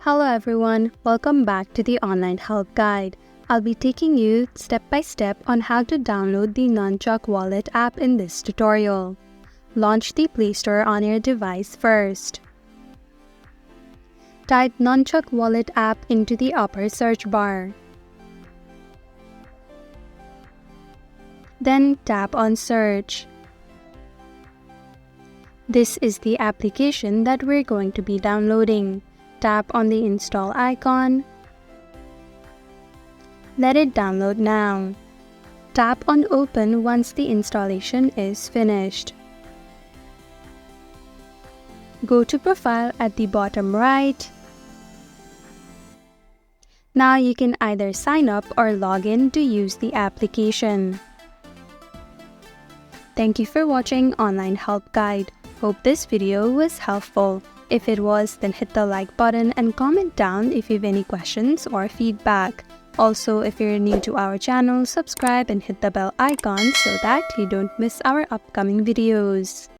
Hello everyone, welcome back to the online help guide. I'll be taking you step by step on how to download the Nunchuk Wallet app in this tutorial. Launch the Play Store on your device first. Type Nunchuk Wallet app into the upper search bar. Then tap on Search. This is the application that we're going to be downloading. Tap on the install icon. Let it download now. Tap on Open once the installation is finished. Go to Profile at the bottom right. Now you can either sign up or log in to use the application. Thank you for watching Online Help Guide. Hope this video was helpful. If it was, then hit the like button and comment down if you have any questions or feedback. Also, if you're new to our channel, subscribe and hit the bell icon so that you don't miss our upcoming videos.